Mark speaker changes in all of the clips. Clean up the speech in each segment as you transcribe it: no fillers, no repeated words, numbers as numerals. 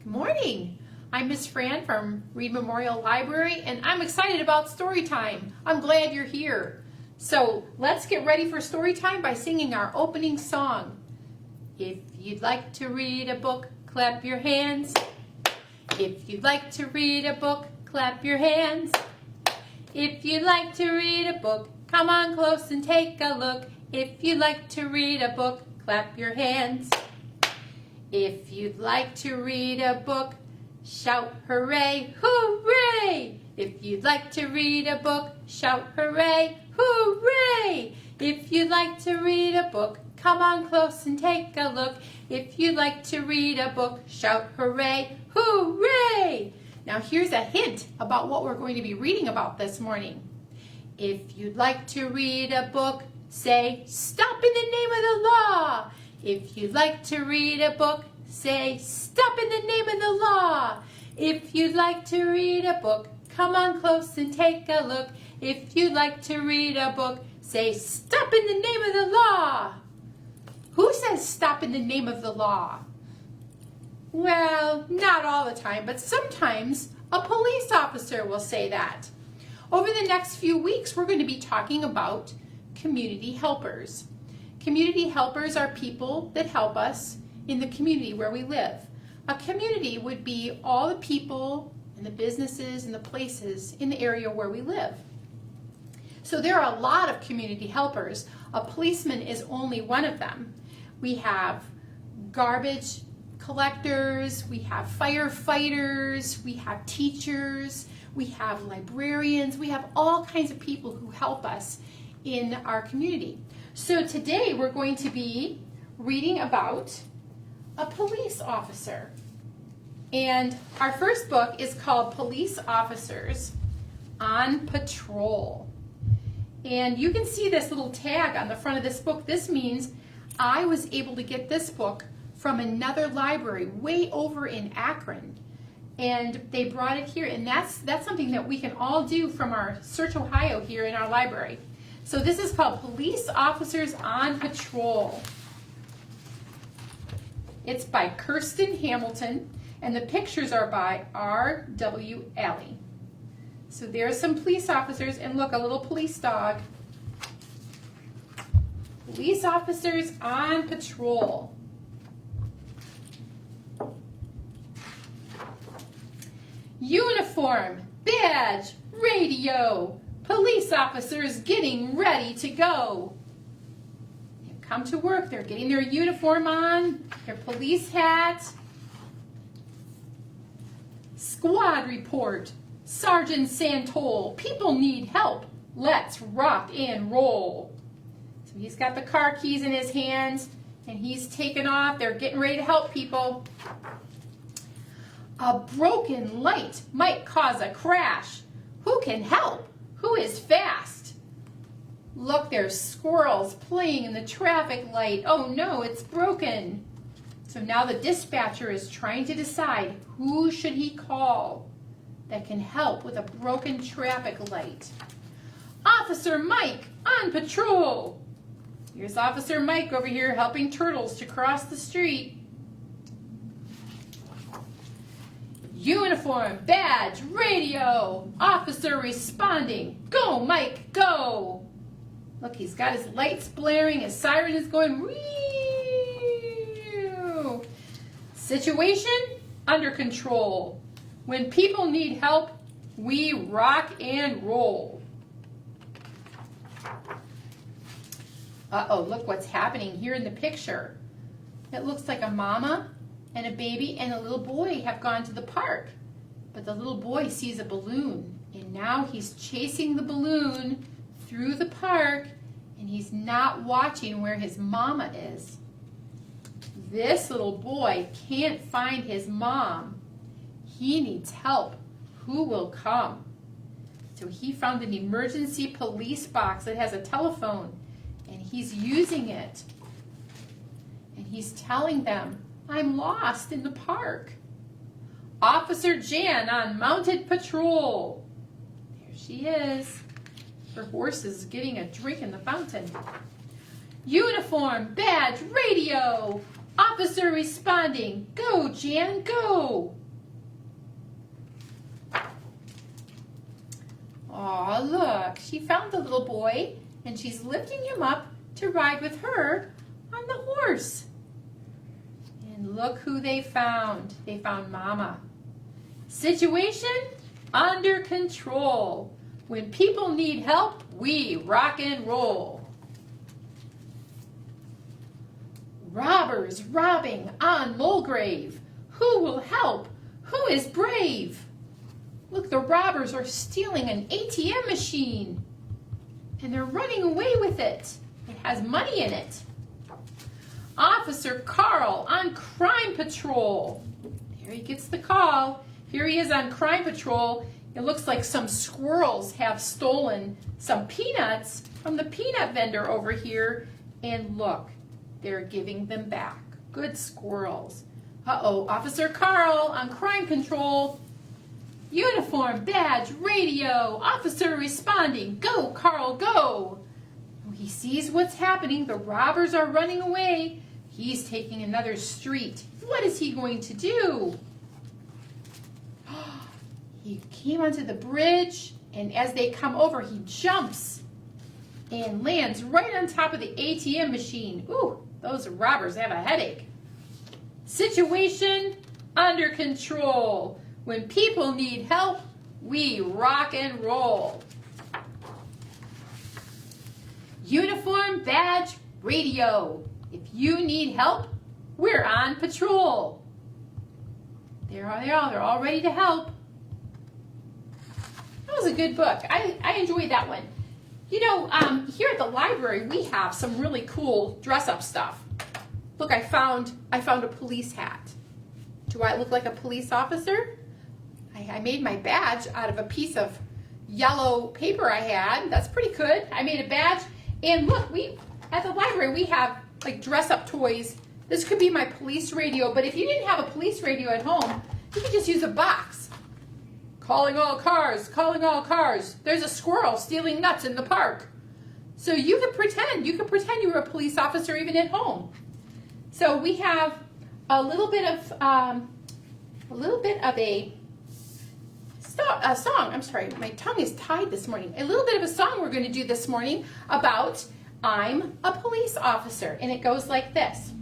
Speaker 1: Good morning. I'm Miss Fran from Reed Memorial Library, and I'm excited about Storytime. I'm glad you're here. So let's get ready for Storytime by singing our opening song. If you'd like to read a book, clap your hands. If you'd like to read a book, clap your hands. If you'd like to read a book, come on close and take a look. If you'd like to read a book, clap your hands. If you'd like to read a book, shout hooray, hooray! If you'd like to read a book, shout hooray, hooray! If you'd like to read a book, come on close and take a look. If you'd like to read a book, shout hooray, hooray! Now here's a hint about what we're going to be reading about this morning. If you'd like to read a book, say, stop in the name of the law. If you'd like to read a book, say, stop in the name of the law. If you'd like to read a book, come on close and take a look. If you'd like to read a book, say, stop in the name of the law. Who says stop in the name of the law? Well, not all the time, but sometimes a police officer will say that. Over the next few weeks, we're going to be talking about community helpers. Community helpers are people that help us in the community where we live. A community would be all the people and the businesses and the places in the area where we live. So there are a lot of community helpers. A policeman is only one of them. We have garbage collectors, we have firefighters, we have teachers, we have librarians, we have all kinds of people who help us in our community. So today we're going to be reading about a police officer. And our first book is called Police Officers on Patrol. And you can see this little tag on the front of this book. This means I was able to get this book from another library way over in Akron. And they brought it here, and that's something that we can all do from our Search Ohio here in our library. So this is called Police Officers on Patrol. It's by Kirsten Hamilton, and the pictures are by R.W. Alley. So there's some police officers, and look, a little police dog. Police Officers on Patrol. Uniform, badge, radio. Police officers getting ready to go. They've come to work. They're getting their uniform on, their police hat. Squad report. Sergeant Santol. People need help. Let's rock and roll. So he's got the car keys in his hands, and he's taking off. They're getting ready to help people. A broken light might cause a crash. Who can help? Who is fast? Look, there's squirrels playing in the traffic light. Oh no, it's broken. So now the dispatcher is trying to decide who should he call that can help with a broken traffic light. Officer Mike on patrol. Here's Officer Mike over here helping turtles to cross the street. Uniform, badge, radio, officer responding. Go, Mike, go. Look, he's got his lights blaring, his siren is going. Whee! Situation under control. When people need help, we rock and roll. Uh-oh, look what's happening here in the picture. It looks like a mama and a baby and a little boy have gone to the park. But the little boy sees a balloon, and now he's chasing the balloon through the park, and he's not watching where his mama is. This little boy can't find his mom. He needs help. Who will come? So he found an emergency police box that has a telephone, and he's using it. And he's telling them, I'm lost in the park. Officer Jan on mounted patrol. There she is. Her horse is getting a drink in the fountain. Uniform, badge, radio. Officer responding. Go, Jan, go. Aw, look, she found the little boy and she's lifting him up to ride with her on the horse. And look who they found. They found Mama. Situation under control. When people need help, we rock and roll. Robbers robbing on Mulgrave. Who will help? Who is brave? Look, the robbers are stealing an ATM machine. And they're running away with it. It has money in it. Officer Carl on crime patrol. There he gets the call. Here he is on crime patrol. It looks like some squirrels have stolen some peanuts from the peanut vendor over here. And look, they're giving them back. Good squirrels. Uh-oh, Officer Carl on crime control. Uniform, badge, radio, officer responding. Go, Carl, go. He sees what's happening. The robbers are running away. He's taking another street. What is he going to do? He came onto the bridge, and as they come over, he jumps and lands right on top of the ATM machine. Ooh, those robbers have a headache. Situation under control. When people need help, we rock and roll. Uniform, badge, radio. If you need help, we're on patrol. There they are. They're all ready to help. That was a good book. I enjoyed that one. You know, here at the library, we have some really cool dress-up stuff. Look, I found a police hat. Do I look like a police officer? I made my badge out of a piece of yellow paper I had. That's pretty good. I made a badge. And look, at the library, we have like dress-up toys. This could be my police radio, but if you didn't have a police radio at home, you could just use a box. Calling all cars, calling all cars. There's a squirrel stealing nuts in the park. So you could pretend you were a police officer even at home. So we have a little bit of a song. I'm sorry, my tongue is tied this morning. A little bit of a song we're going to do this morning about I'm a police officer. And it goes like this.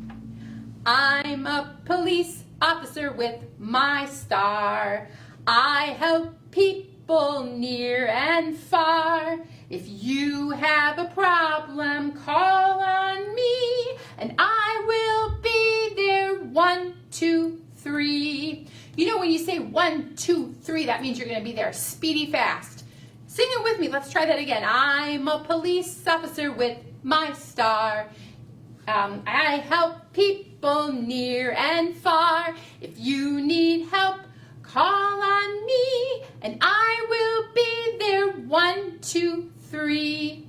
Speaker 1: I'm a police officer with my star. I help people near and far. If you have a problem, call on me, and I will be there. 1, 2, 3. You know when you say 1, 2, 3, that means you're going to be there speedy fast. Sing it with me. Let's try that again. I'm a police officer with my star. I help people near and far. If you need help, call on me, and I will be there. 1, 2, 3.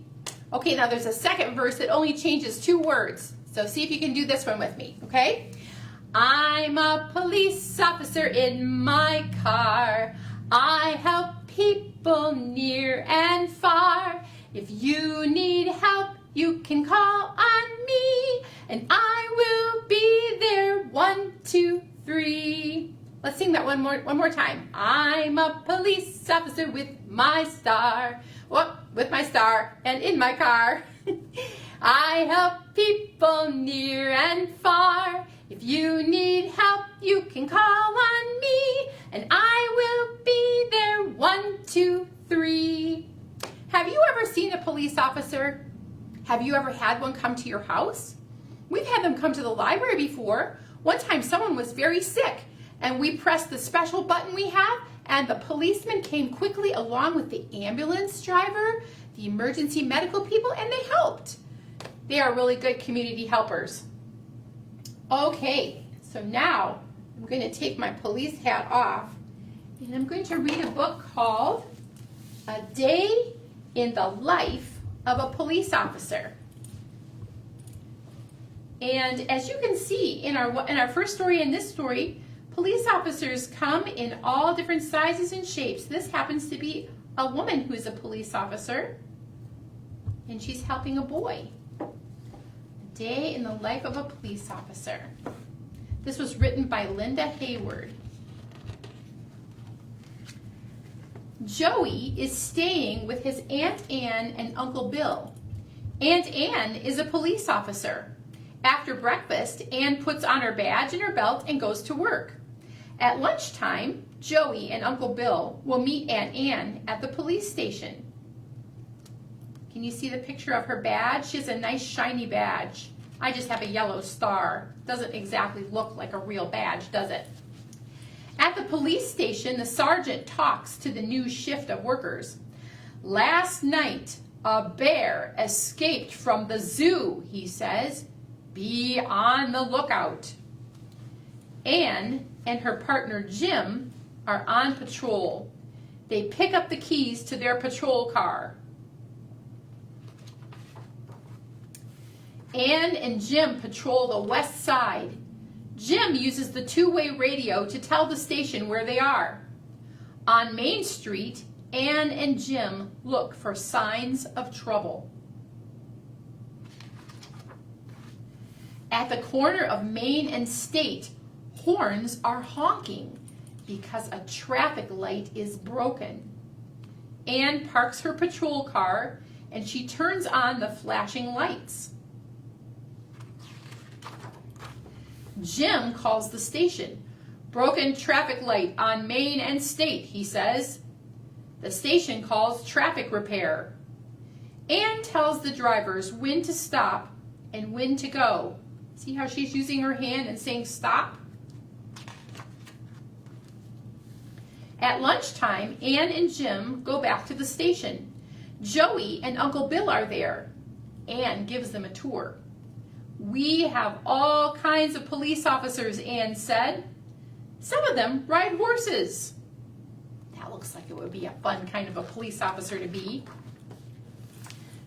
Speaker 1: Okay, now there's a second verse that only changes 2 words. So see if you can do this one with me, okay? I'm a police officer in my car. I help people near and far. If you need help, you can call on me, and I will be there. 1, 2, 3. Let's sing that one more time. I'm a police officer with my star. Oh, with my star and in my car. I help people near and far. If you need help, you can call on me, and I will be there. 1, 2, 3. Have you ever seen a police officer? Have you ever had one come to your house? We've had them come to the library before. One time someone was very sick, and we pressed the special button we have, and the policeman came quickly along with the ambulance driver, the emergency medical people, and they helped. They are really good community helpers. Okay, so now I'm going to take my police hat off, and I'm going to read a book called A Day in the Life of a Police Officer. And as you can see in our first story and this story, police officers come in all different sizes and shapes. This happens to be a woman who's a police officer, and she's helping a boy. A Day in the Life of a Police Officer. This was written by Linda Hayward. Joey is staying with his Aunt Ann and Uncle Bill. Aunt Ann is a police officer. After breakfast, Ann puts on her badge and her belt and goes to work. At lunchtime, Joey and Uncle Bill will meet Aunt Ann at the police station. Can you see the picture of her badge? She has a nice shiny badge. I just have a yellow star. Doesn't exactly look like a real badge, does it? At the police station, the sergeant talks to the new shift of workers. Last night, a bear escaped from the zoo, he says. Be on the lookout. Ann and her partner Jim are on patrol. They pick up the keys to their patrol car. Ann and Jim patrol the west side. Jim uses the two-way radio to tell the station where they are. On Main Street, Ann and Jim look for signs of trouble. At the corner of Main and State, horns are honking because a traffic light is broken. Ann parks her patrol car and she turns on the flashing lights. Jim calls the station. Broken traffic light on Main and State, he says. The station calls traffic repair. Ann tells the drivers when to stop and when to go. See how she's using her hand and saying stop? At lunchtime, Ann and Jim go back to the station. Joey and Uncle Bill are there. Ann gives them a tour. We have all kinds of police officers, Ann said. Some of them ride horses. That looks like it would be a fun kind of a police officer to be.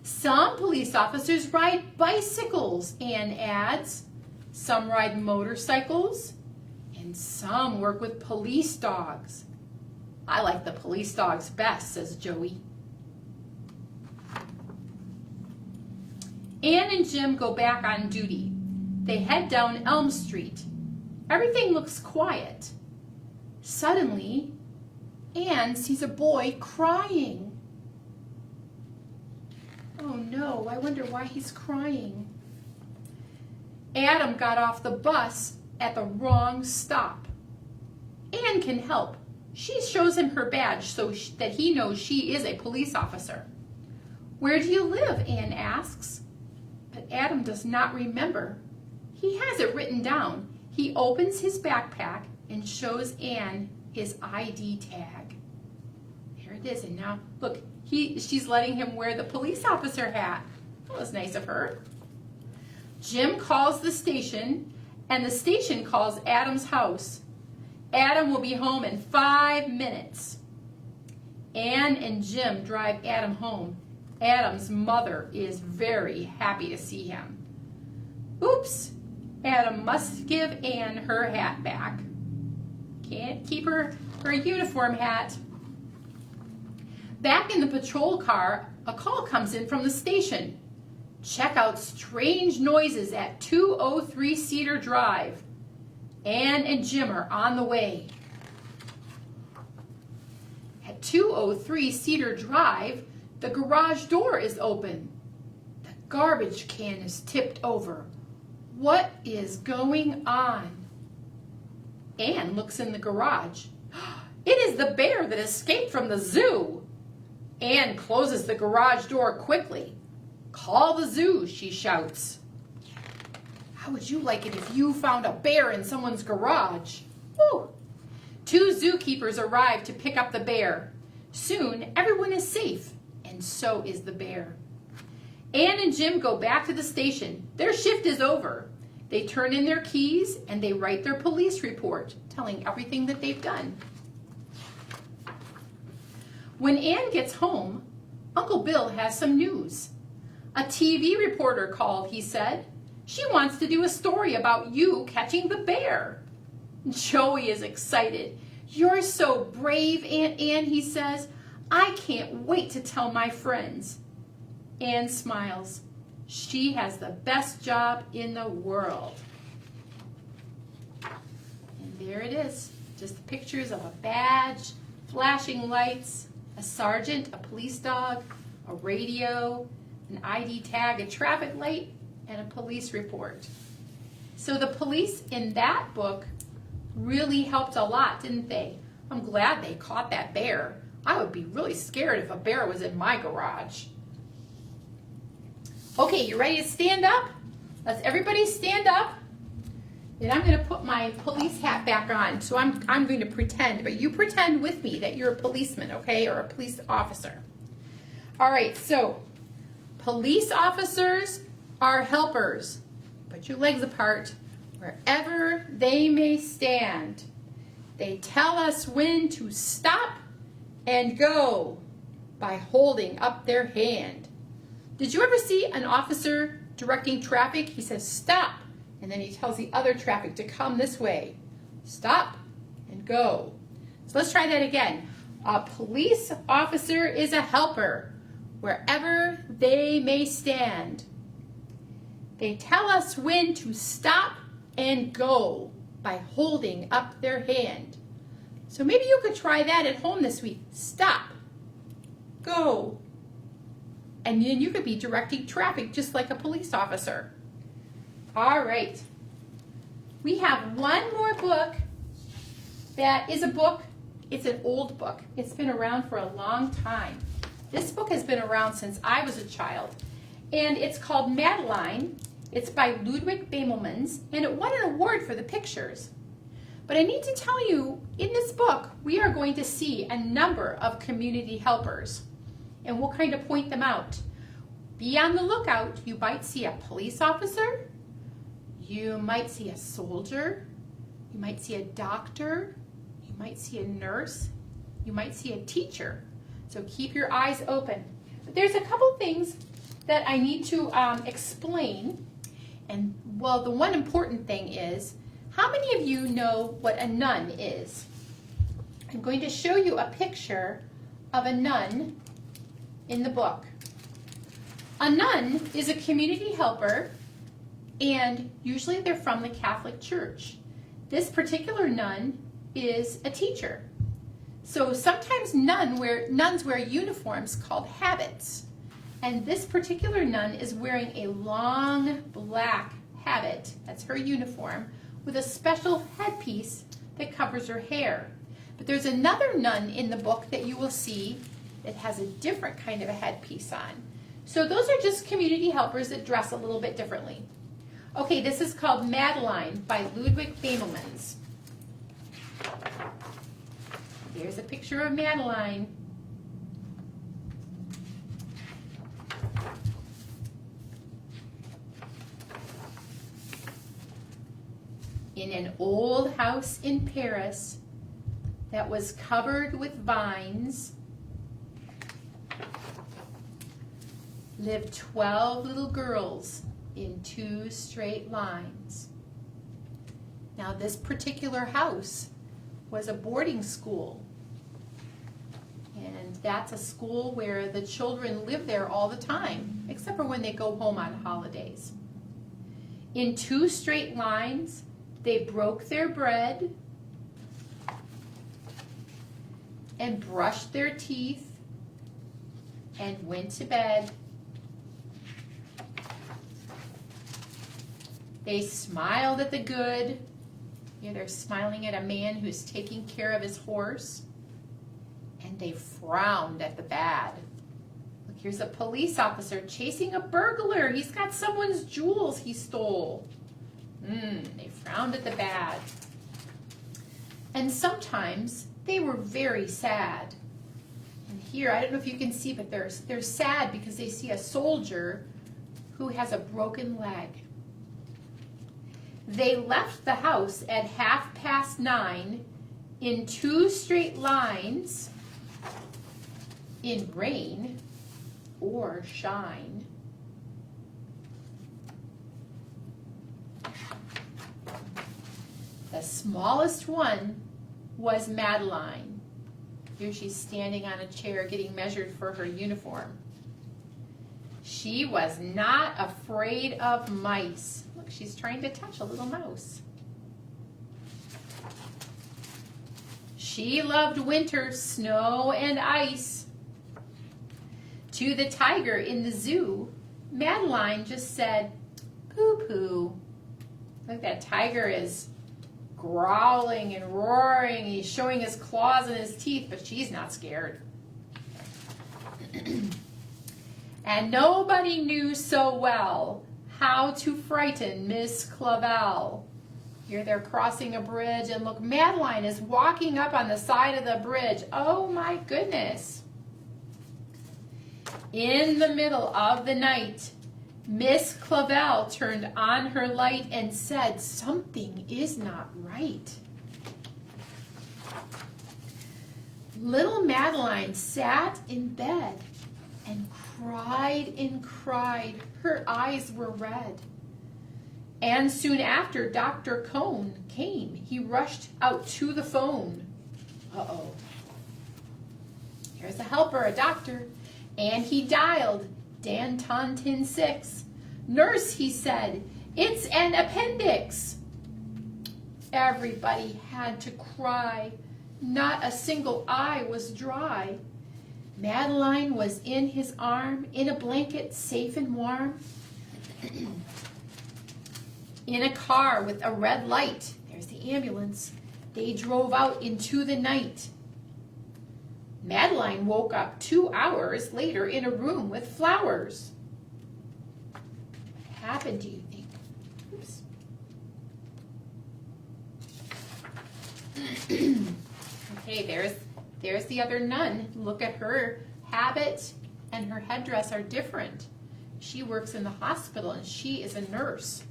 Speaker 1: Some police officers ride bicycles, Ann adds. Some ride motorcycles, and some work with police dogs. I like the police dogs best, says Joey. Ann and Jim go back on duty. They head down Elm Street. Everything looks quiet. Suddenly, Ann sees a boy crying. Oh no, I wonder why he's crying. Adam got off the bus at the wrong stop. Ann can help. She shows him her badge so that he knows she is a police officer. Where do you live? Ann asks. But Adam does not remember. He has it written down. He opens his backpack and shows Ann his ID tag. There it is. And now, look, she's letting him wear the police officer hat. That was nice of her. Jim calls the station, and the station calls Adam's house. Adam will be home in 5 minutes. Ann and Jim drive Adam home. Adam's mother is very happy to see him. Oops, Adam must give Ann her hat back. Can't keep her uniform hat. Back in the patrol car, a call comes in from the station. Check out strange noises at 203 Cedar Drive. Ann and Jim are on the way. At 203 Cedar Drive, the garage door is open. The garbage can is tipped over. What is going on? Ann looks in the garage. It is the bear that escaped from the zoo. Ann closes the garage door quickly. Call the zoo, she shouts. How would you like it if you found a bear in someone's garage? Woo! 2 zookeepers arrive to pick up the bear. Soon, everyone is safe, and so is the bear. Ann and Jim go back to the station. Their shift is over. They turn in their keys, and they write their police report, telling everything that they've done. When Ann gets home, Uncle Bill has some news. A TV reporter called, he said. She wants to do a story about you catching the bear. Joey is excited. You're so brave, Aunt Ann, he says. I can't wait to tell my friends. Ann smiles. She has the best job in the world. And there it is. Just pictures of a badge, flashing lights, a sergeant, a police dog, a radio, an ID tag, a traffic light, and a police report. So the police in that book really helped a lot, didn't they? I'm glad they caught that bear. I would be really scared if a bear was in my garage. Okay, you ready to stand up? Let's everybody stand up. And I'm going to put my police hat back on. So I'm going to pretend, but you pretend with me that you're a policeman, okay, or a police officer. All right, so police officers are helpers. Put your legs apart. Wherever they may stand, they tell us when to stop and go by holding up their hand. Did you ever see an officer directing traffic? He says, stop. And then he tells the other traffic to come this way. Stop and go. So let's try that again. A police officer is a helper wherever they may stand. They tell us when to stop and go by holding up their hand. So maybe you could try that at home this week. Stop, go, and then you could be directing traffic just like a police officer. All right. We have one more book that is a book. It's an old book. It's been around for a long time. This book has been around since I was a child, and it's called Madeline. It's by Ludwig Bemelmans, and it won an award for the pictures. But I need to tell you, in this book, we are going to see a number of community helpers, and we'll kind of point them out. Be on the lookout. You might see a police officer. You might see a soldier. You might see a doctor. You might see a nurse. You might see a teacher. So keep your eyes open. But there's a couple things that I need to explain. And well, the one important thing is, how many of you know what a nun is? I'm going to show you a picture of a nun in the book. A nun is a community helper, and usually they're from the Catholic Church. This particular nun is a teacher. So sometimes nuns wear uniforms called habits. And this particular nun is wearing a long black habit, that's her uniform, with a special headpiece that covers her hair. But there's another nun in the book that you will see that has a different kind of a headpiece on. So those are just community helpers that dress a little bit differently. Okay, this is called Madeline by Ludwig Bemelmans. Here's a picture of Madeline. In an old house in Paris that was covered with vines lived 12 little girls in 2 straight lines. Now this particular house was a boarding school, and that's a school where the children live there all the time, except for when they go home on holidays. In 2 straight lines, they broke their bread and brushed their teeth and went to bed. They smiled at the good. You know, they're smiling at a man who's taking care of his horse. And they frowned at the bad. Look, here's a police officer chasing a burglar. He's got someone's jewels he stole. They frowned at the bad. And sometimes they were very sad. And here, I don't know if you can see, but they're sad because they see a soldier who has a broken leg. They left the house at 9:30 in 2 straight lines, in rain or shine. The smallest one was Madeline. Here she's standing on a chair getting measured for her uniform. She was not afraid of mice. Look, she's trying to touch a little mouse. She loved winter, snow, and ice. To the tiger in the zoo, Madeline just said, poo-poo. Look, that tiger is growling and roaring. He's showing his claws and his teeth, but she's not scared. And nobody knew so well how to frighten Miss Clavel. Here they're crossing a bridge, and look, Madeline is walking up on the side of the bridge. Oh my goodness. In the middle of the night, Miss Clavel turned on her light and said, something is not right. Little Madeline sat in bed and cried and cried. Her eyes were red. And soon after, Dr. Cone came. He rushed out to the phone. Uh-oh. Here's a helper, a doctor. And he dialed Dan Taunton 6. Nurse, he said, it's an appendix. Everybody had to cry. Not a single eye was dry. Madeline was in his arm, in a blanket, safe and warm. In a car with a red light. There's the ambulance. They drove out into the night. Madeline woke up 2 hours later in a room with flowers. What happened, do you think? Oops. Okay, there's the other nun. Look at her habit and her headdress are different. She works in the hospital and she is a nurse.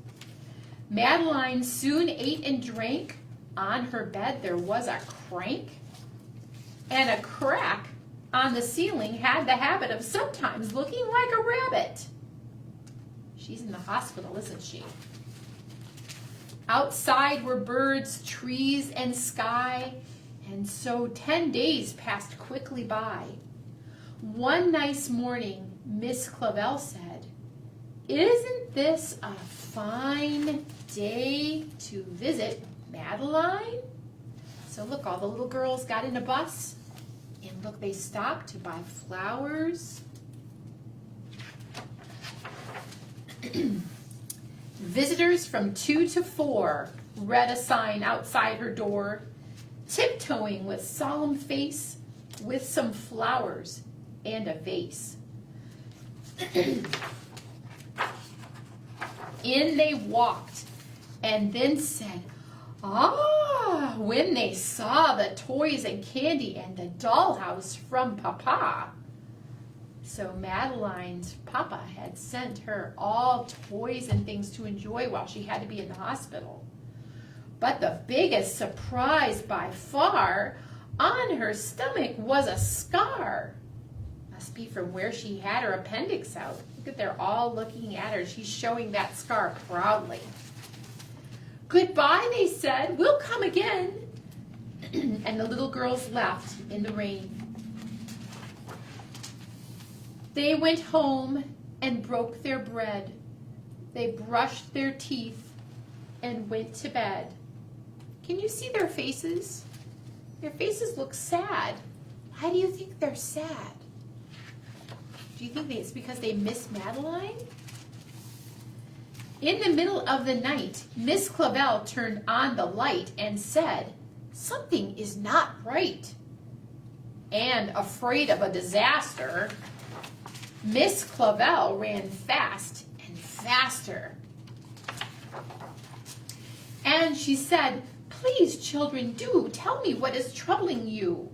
Speaker 1: Madeline soon ate and drank. On her bed there was a crank. And a crack on the ceiling had the habit of sometimes looking like a rabbit. She's in the hospital, isn't she? Outside were birds, trees, and sky, and so 10 days passed quickly by. One nice morning, Miss Clavel said, isn't this a fine day to visit Madeline? So look, all the little girls got in a bus, and look, they stopped to buy flowers. Visitors from 2 to 4 read a sign outside her door, tiptoeing with solemn face, with some flowers and a vase. In they walked, and then said, ah, when they saw the toys and candy and the dollhouse from Papa. So Madeline's Papa had sent her all toys and things to enjoy while she had to be in the hospital. But the biggest surprise by far, on her stomach was a scar. Must be from where she had her appendix out. Look at, they're all looking at her. She's showing that scar proudly. Goodbye, they said. We'll come again. And the little girls left in the rain. They went home and broke their bread. They brushed their teeth and went to bed. Can you see their faces? Their faces look sad. Why do you think they're sad? Do you think it's because they miss Madeline? In the middle of the night, Miss Clavel turned on the light and said, something is not right. And afraid of a disaster, Miss Clavel ran fast and faster. And she said, please, children, do tell me what is troubling you.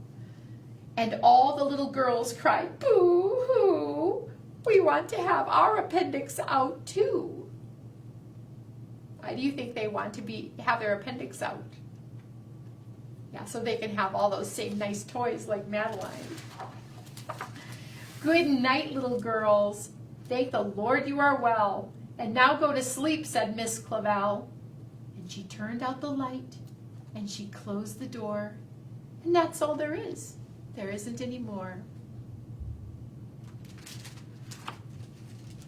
Speaker 1: And all the little girls cried, boo-hoo, we want to have our appendix out too. Why do you think they want to have their appendix out? Yeah, so they can have all those same nice toys like Madeline. Good night, little girls. Thank the Lord you are well. And now go to sleep, said Miss Clavel. And she turned out the light, and she closed the door. And that's all there is. There isn't any more.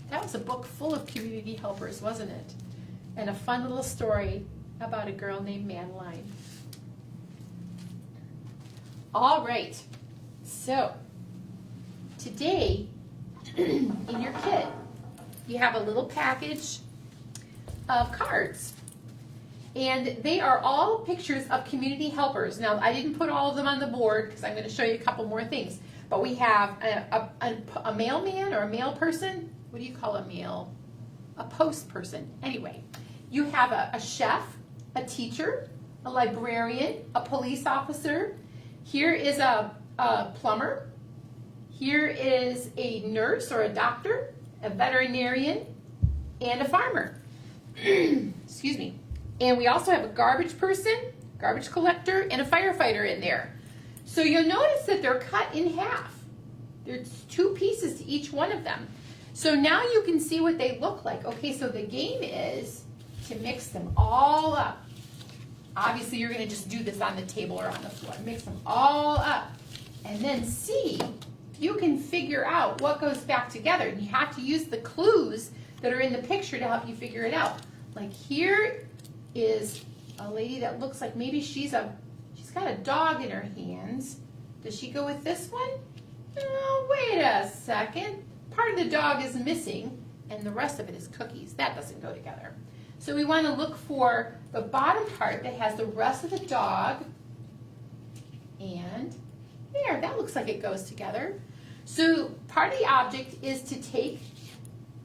Speaker 1: That was a book full of community helpers, wasn't it? And a fun little story about a girl named Madeline. All right, so today in your kit, you have a little package of cards. And they are all pictures of community helpers. Now, I didn't put all of them on the board because I'm going to show you a couple more things. But we have a mailman or a mail person. What do you call a mail? A post person. Anyway, you have a chef, a teacher, a librarian, a police officer. Here is a plumber. Here is a nurse or a doctor, a veterinarian, and a farmer. Excuse me. And we also have a garbage person, garbage collector, and a firefighter in there. So you'll notice that they're cut in half. There's 2 pieces to each one of them. So now you can see what they look like. Okay, so the game is to mix them all up. Obviously, you're going to just do this on the table or on the floor. Mix them all up. And then see if you can figure out what goes back together. And you have to use the clues that are in the picture to help you figure it out. Like here is a lady that looks like maybe she's got a dog in her hands. Does she go with this one? Oh, wait a second. Part of the dog is missing and the rest of it is cookies. That doesn't go together. So we want to look for the bottom part that has the rest of the dog. And there, that looks like it goes together. So part of the object is to take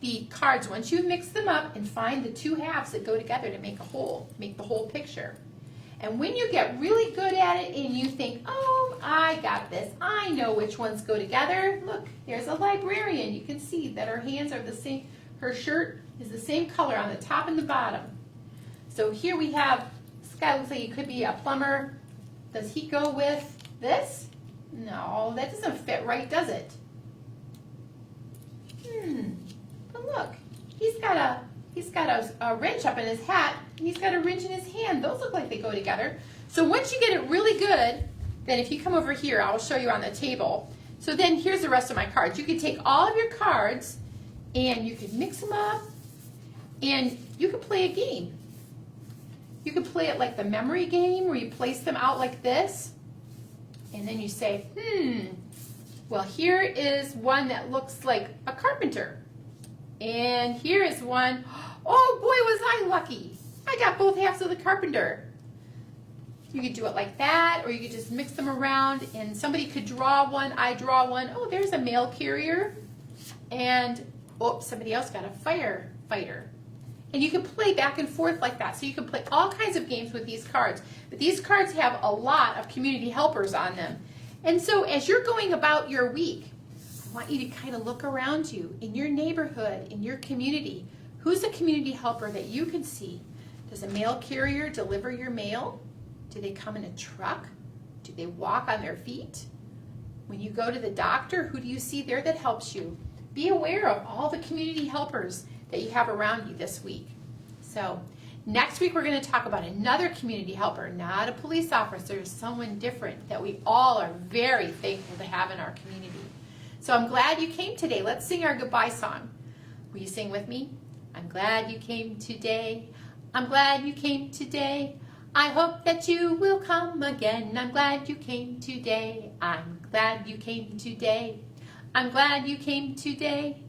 Speaker 1: the cards, once you mix them up, and find the 2 halves that go together to make a whole, make the whole picture. And when you get really good at it and you think, oh, I got this, I know which ones go together. Look, there's a librarian. You can see that her hands are the same, her shirt is the same color on the top and the bottom. So here we have, this guy looks like he could be a plumber. Does he go with this? No, that doesn't fit right, does it? But look, he's got a wrench up in his hat, and he's got a wrench in his hand. Those look like they go together. So once you get it really good, then if you come over here, I'll show you on the table. So then here's the rest of my cards. You can take all of your cards, and you can mix them up, and you can play a game. You can play it like the memory game, where you place them out like this, and then you say, well, here is one that looks like a carpenter. And here is one, oh boy, was I lucky. I got both halves of the carpenter. You could do it like that, or you could just mix them around, and somebody could draw one, I draw one. Oh, there's a mail carrier. And, oh, somebody else got a firefighter. And you can play back and forth like that. So you can play all kinds of games with these cards. But these cards have a lot of community helpers on them. And so as you're going about your week, I want you to kind of look around you in your neighborhood, in your community. Who's a community helper that you can see? Does a mail carrier deliver your mail? Do they come in a truck? Do they walk on their feet? When you go to the doctor, who do you see there that helps you? Be aware of all the community helpers that you have around you this week. So next week we're going to talk about another community helper, not a police officer, someone different that we all are very thankful to have in our community. So I'm glad you came today. Let's sing our goodbye song. Will you sing with me? I'm glad you came today. I'm glad you came today. I hope that you will come again. I'm glad you came today. I'm glad you came today. I'm glad you came today.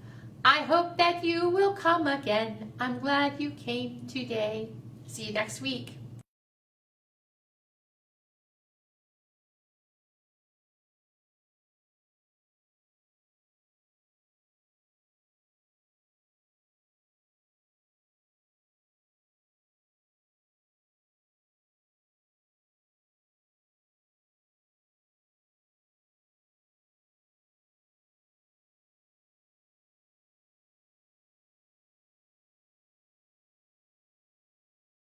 Speaker 1: I hope that you will come again. I'm glad you came today. See you next week.